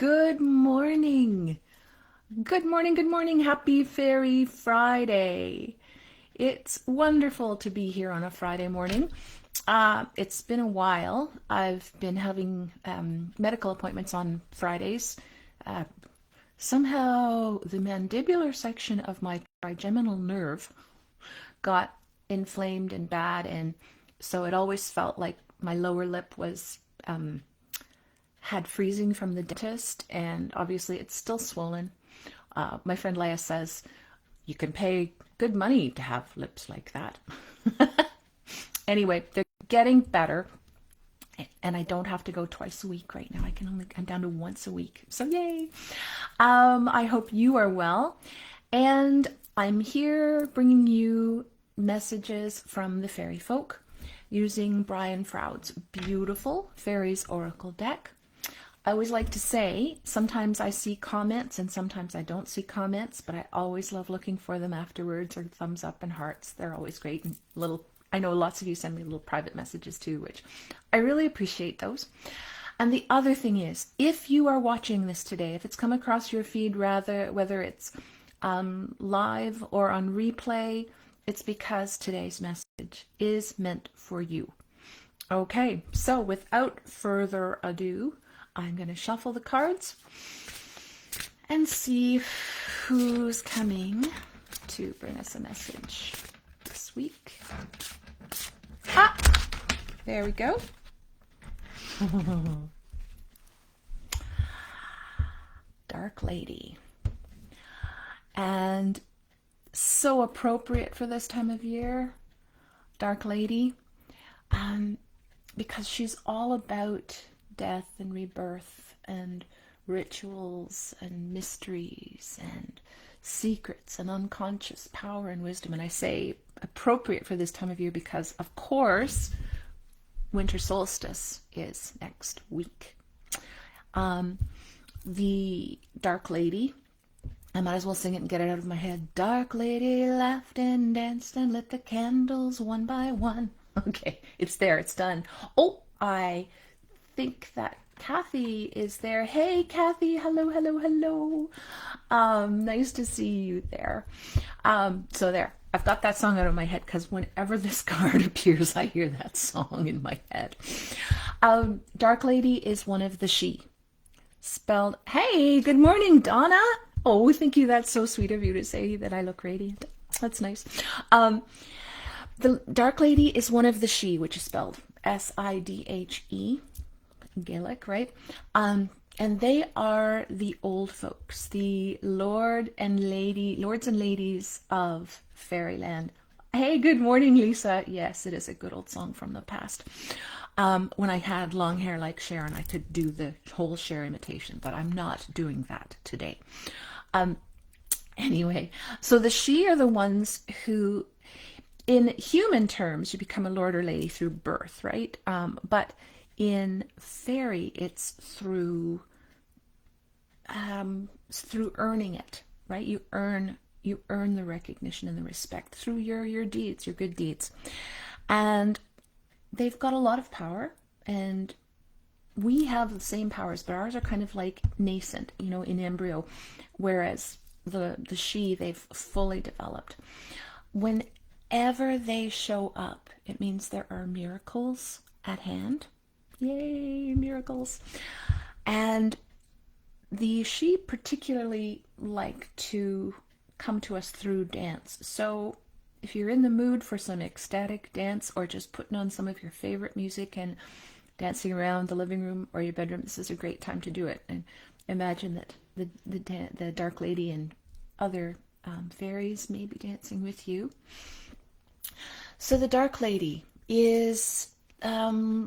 Good morning. Good morning, good morning. Happy Fairy Friday. It's wonderful to be here on a Friday morning. It's been a while. I've been having medical appointments on Fridays. Uh, Somehow the mandibular section of my trigeminal nerve got inflamed and bad, and so it always felt like my lower lip was had freezing from the dentist, and obviously it's still swollen. My friend Leia says you can pay good money to have lips like that. Anyway, they're getting better, and I don't have to go twice a week right now. I'm down to once a week. So yay! I hope you are well, and I'm here bringing you messages from the fairy folk using Brian Froud's beautiful Fairies Oracle deck. I always like to say, sometimes I see comments and sometimes I don't see comments, but I always love looking for them afterwards, or thumbs up and hearts. They're always great. And I know lots of you send me little private messages too, which I really appreciate those. And the other thing is, if you are watching this today, if it's come across your feed, rather, whether it's live or on replay, it's because today's message is meant for you. Okay, so without further ado, I'm going to shuffle the cards and see who's coming to bring us a message this week. Ah, there we go. Dark Lady. And so appropriate for this time of year, Dark Lady, because she's all about death and rebirth and rituals and mysteries and secrets and unconscious power and wisdom. And I say appropriate for this time of year because, of course, Winter Solstice is next week. The Dark Lady, I might as well sing it and get it out of my head. Dark Lady laughed and danced and lit the candles one by one. Okay, it's there, it's done. Oh, I think that Kathy is there. Hey, Kathy, hello, hello, hello. Nice to see you there. So there, I've got that song out of my head because whenever this card appears, I hear that song in my head. Dark Lady is one of the she. Spelled, hey, good morning, Donna. Oh, thank you. That's so sweet of you to say that I look radiant. That's nice. The Dark Lady is one of the she, which is spelled Sidhe. Gaelic, right? And they are the old folks, the lords and ladies of Fairyland. Hey, good morning, Lisa. Yes, it is a good old song from the past. When I had long hair like Sharon, I could do the whole Cher imitation, but I'm not doing that today. Anyway, so the she are the ones who, in human terms, you become a lord or lady through birth, right? But in fairy, it's through earning it, right? You earn the recognition and the respect through your deeds, your good deeds. And they've got a lot of power, and we have the same powers, but ours are kind of like nascent, in embryo, whereas the she, they've fully developed. Whenever they show up, it means there are miracles at hand. Yay, miracles. And the she particularly like to come to us through dance. So if you're in the mood for some ecstatic dance, or just putting on some of your favorite music and dancing around the living room or your bedroom, this is a great time to do it. And imagine that the Dark Lady and other fairies may be dancing with you. So the Dark Lady is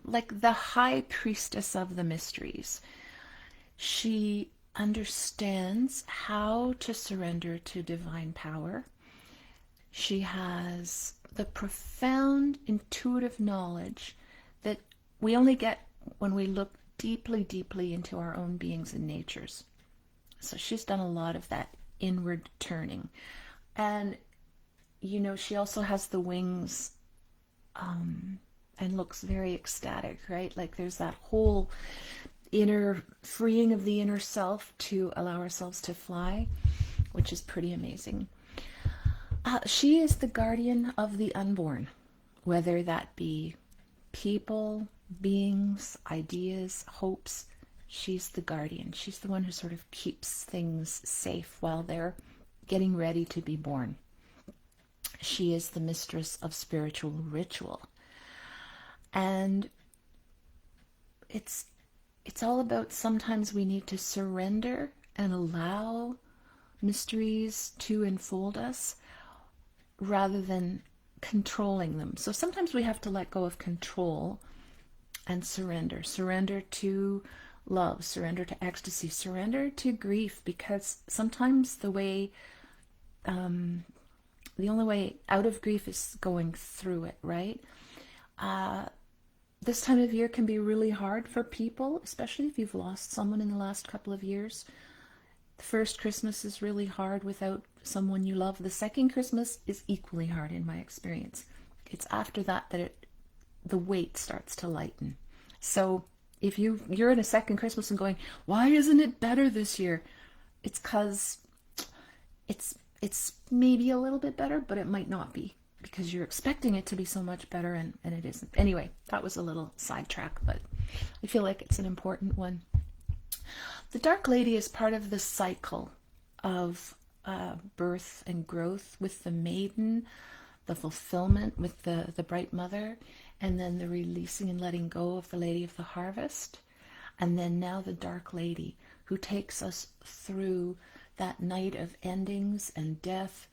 like the high priestess of the mysteries. She understands how to surrender to divine power. She has the profound intuitive knowledge that we only get when we look deeply, deeply into our own beings and natures. So she's done a lot of that inward turning. And, she also has the wings and looks very ecstatic, right? Like there's that whole inner freeing of the inner self to allow ourselves to fly, which is pretty amazing. She is the guardian of the unborn, whether that be people, beings, ideas, hopes. She's the guardian. She's the one who sort of keeps things safe while they're getting ready to be born. She is the mistress of spiritual ritual. And it's all about, sometimes we need to surrender and allow mysteries to enfold us rather than controlling them. So sometimes we have to let go of control and surrender. Surrender to love, surrender to ecstasy, surrender to grief, because sometimes the only way out of grief is going through it, right? This time of year can be really hard for people, especially if you've lost someone in the last couple of years. The first Christmas is really hard without someone you love. The second Christmas is equally hard in my experience. It's after that the weight starts to lighten. So if you're in a second Christmas and going, why isn't it better this year? It's because it's maybe a little bit better, but it might not be, because you're expecting it to be so much better and it isn't. Anyway, that was a little sidetrack, but I feel like it's an important one. The Dark Lady is part of the cycle of birth and growth, with the maiden, the fulfillment with the bright mother, and then the releasing and letting go of the Lady of the Harvest. And then now the Dark Lady, who takes us through that night of endings and death,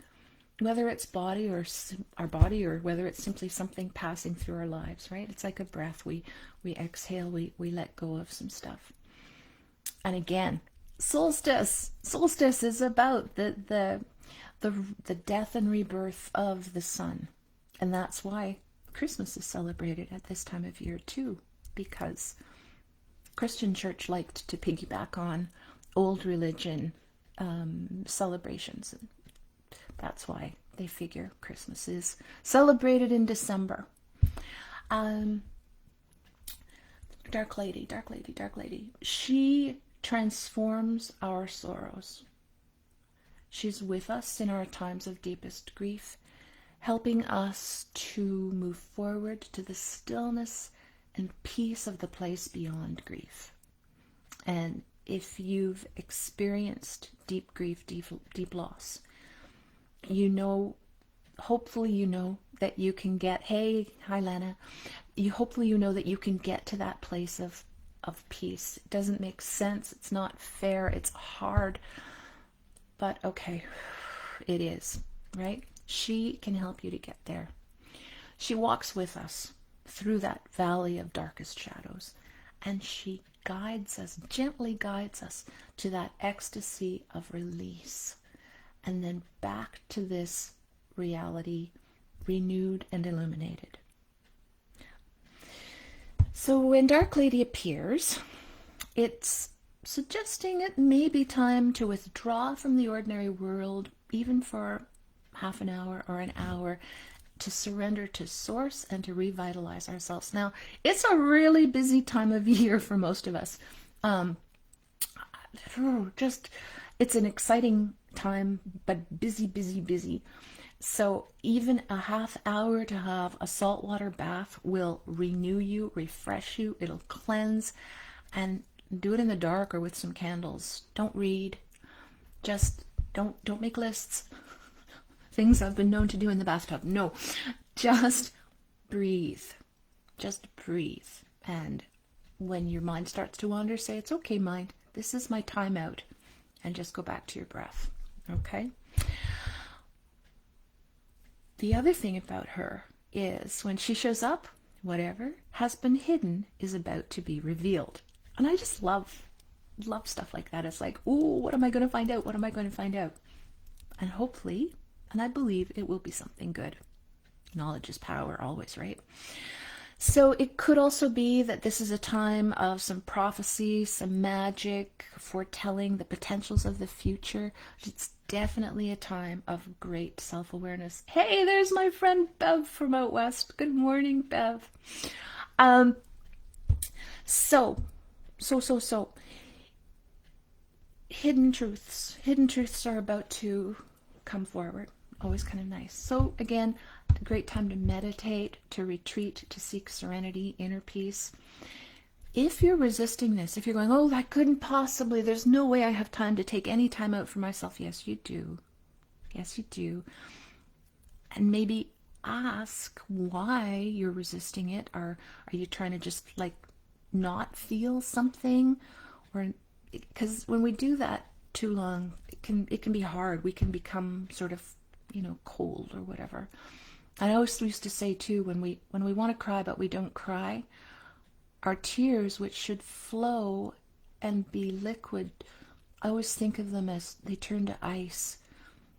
whether it's body or our body, or whether it's simply something passing through our lives, right? It's like a breath. We exhale, we let go of some stuff. And again, solstice is about the death and rebirth of the sun. And that's why Christmas is celebrated at this time of year too, because Christian church liked to piggyback on old religion celebrations. And that's why they figure Christmas is celebrated in December. Dark Lady. She transforms our sorrows. She's with us in our times of deepest grief, helping us to move forward to the stillness and peace of the place beyond grief. And if you've experienced deep grief, deep loss, hopefully you know that you can get, hi Lana, hopefully you know that you can get to that place of peace. It doesn't make sense, it's not fair, it's hard, but okay, it is, right? She can help you to get there. She walks with us through that valley of darkest shadows, and she gently guides us to that ecstasy of release, and then back to this reality, renewed and illuminated. So when Dark Lady appears, it's suggesting it may be time to withdraw from the ordinary world, even for half an hour or an hour, to surrender to Source and to revitalize ourselves. Now, it's a really busy time of year for most of us. It's an exciting time, but busy. So even a half hour to have a saltwater bath will renew you, refresh you, it'll cleanse, and do it in the dark or with some candles. Don't read. Just don't make lists. Things I've been known to do in the bathtub. No, just breathe. Just breathe. And when your mind starts to wander, say, it's okay, mind. This is my time out. And just go back to your breath. Okay? The other thing about her is when she shows up, whatever has been hidden is about to be revealed. And I just love stuff like that. It's like, ooh, what am I going to find out? What am I going to find out? And hopefully, and I believe it will be something good. Knowledge is power always, right? So it could also be that this is a time of some prophecy, some magic, foretelling the potentials of the future. It's definitely a time of great self-awareness. Hey, there's my friend Bev from out west. Good morning, Bev. So So hidden truths are about to come forward. Always kind of nice. So again, a great time to meditate, to retreat, to seek serenity, inner peace. If you're resisting this, if you're going, oh, I couldn't possibly, there's no way I have time to take any time out for myself. Yes, you do. Yes, you do. And maybe ask why you're resisting it. Are you trying to just like not feel something? Or because when we do that too long, it can be hard. We can become sort of, cold or whatever. I always used to say too, when we want to cry but we don't cry, our tears, which should flow and be liquid, I always think of them as they turn to ice,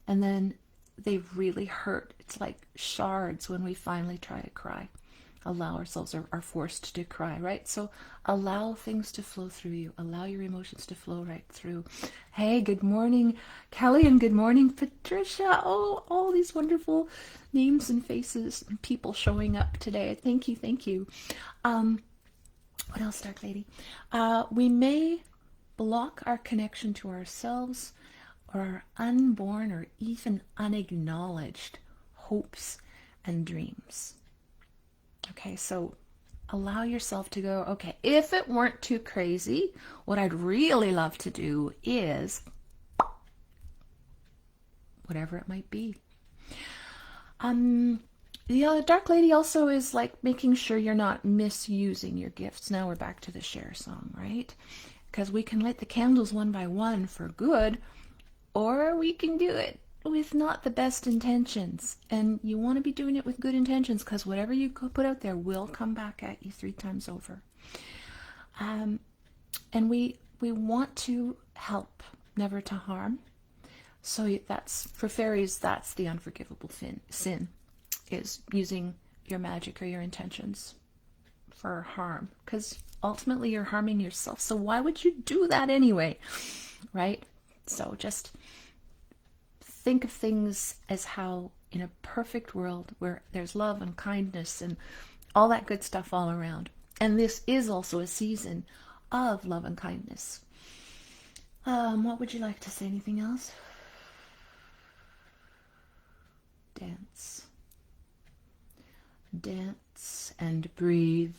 and then they really hurt. It's like shards when we finally try to cry. Allow ourselves, or are forced to cry, right? So allow things to flow through you. Allow your emotions to flow right through. Hey, good morning, Kelly, and good morning, Patricia. Oh, all these wonderful names and faces and people showing up today. Thank you, thank you. What else, Dark Lady? We may block our connection to ourselves or our unborn or even unacknowledged hopes and dreams. Okay, so allow yourself to go, okay, if it weren't too crazy, what I'd really love to do is whatever it might be. The Dark Lady also is like making sure you're not misusing your gifts. Now we're back to the share song, right? Because we can light the candles one by one for good, or we can do it with not the best intentions. And you want to be doing it with good intentions, because whatever you put out there will come back at you 3 times over. And we want to help, never to harm. So that's, for fairies, that's the unforgivable sin, is using your magic or your intentions for harm, because ultimately you're harming yourself. So why would you do that anyway, right? So just think of things as how in a perfect world where there's love and kindness and all that good stuff all around. And this is also a season of love and kindness. What would you like to say? Anything else? Dance. Dance and breathe.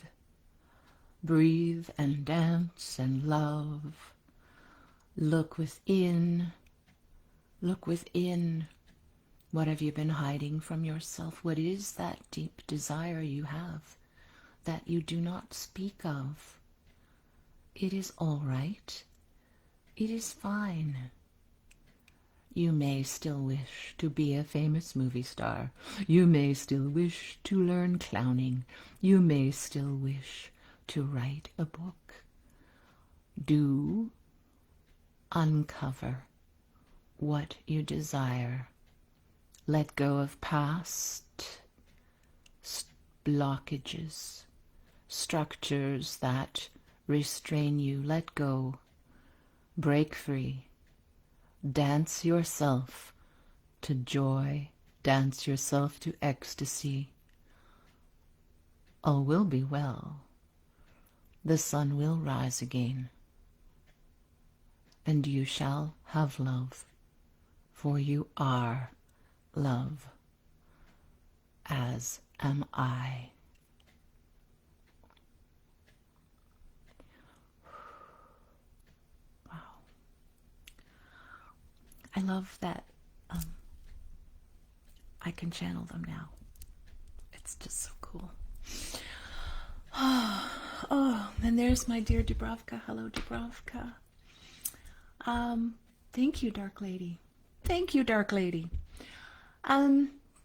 Breathe and dance and love. Look within. Look within. What have you been hiding from yourself? What is that deep desire you have that you do not speak of? It is all right. It is fine. You may still wish to be a famous movie star. You may still wish to learn clowning. You may still wish to write a book. Do uncover what you desire. Let go of past blockages, structures that restrain you. Let go. Break free. Dance yourself to joy. Dance yourself to ecstasy. All will be well. The sun will rise again. And you shall have love, for you are love, as am I. Wow. I love that I can channel them now. It's just so cool. Oh, and there's my dear Dubrovka. Hello, Dubrovka. Thank you, Dark Lady. Thank you, Dark Lady.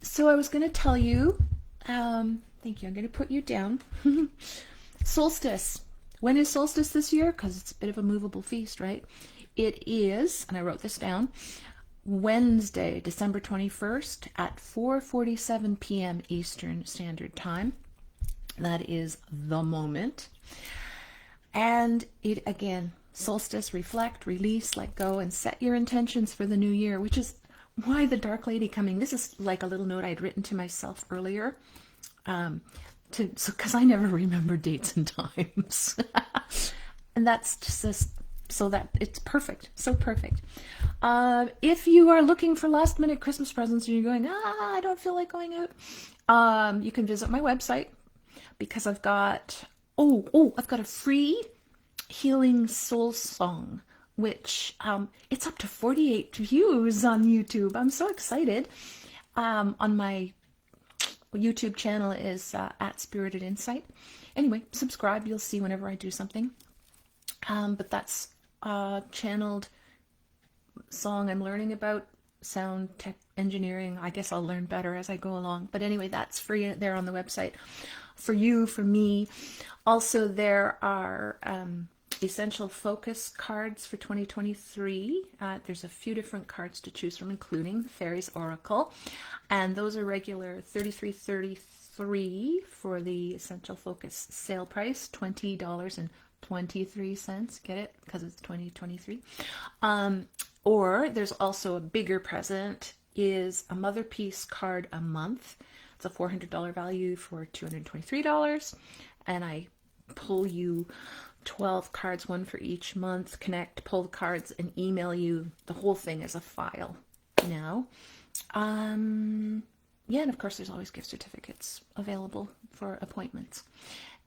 So I was going to tell you, thank you, I'm going to put you down. Solstice. When is solstice this year? Because it's a bit of a movable feast, right? It is, and I wrote this down, Wednesday, December 21st at 4:47 p.m. Eastern Standard Time. That is the moment. And it, again, solstice, reflect, release, let go, and set your intentions for the new year, which is why the Dark Lady coming. This is like a little note I'd written to myself earlier, because I never remember dates and times. And that's just so that it's perfect, so perfect. If you are looking for last minute Christmas presents and you're going, I don't feel like going out, you can visit my website because I've got I've got a free healing soul song, which it's up to 48 views on YouTube. I'm so excited. On my YouTube channel is at Spirited Insight. Anyway, subscribe. You'll see whenever I do something. But that's a channeled song I'm learning about sound tech engineering. I guess I'll learn better as I go along. But anyway, that's free there on the website for you, for me. Also, there are essential focus cards for 2023. There's a few different cards to choose from, including Faery's Oracle, and those are regular $33.33 for the essential focus sale price, $20.23. Get it? Because it's 2023. Or there's also a bigger present, is a Mother Peace card a month. It's a $400 value for $223, and I pull you 12 cards, one for each month, connect, pull the cards, and email you the whole thing as a file now. Yeah, and of course there's always gift certificates available for appointments.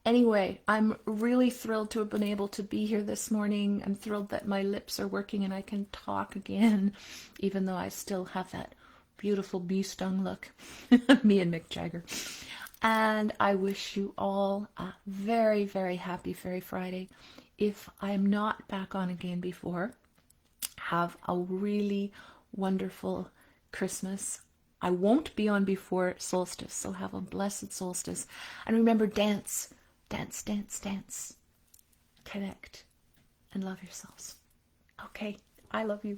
Anyway, I'm really thrilled to have been able to be here this morning. I'm thrilled that my lips are working and I can talk again, even though I still have that beautiful bee stung look. Me and Mick Jagger. And I wish you all a very, very happy Fairy Friday. If I'm not back on again before, have a really wonderful Christmas. I won't be on before solstice, so have a blessed solstice. And remember, dance, dance, dance, dance. Connect and love yourselves. Okay, I love you.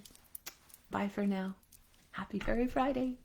Bye for now. Happy Fairy Friday.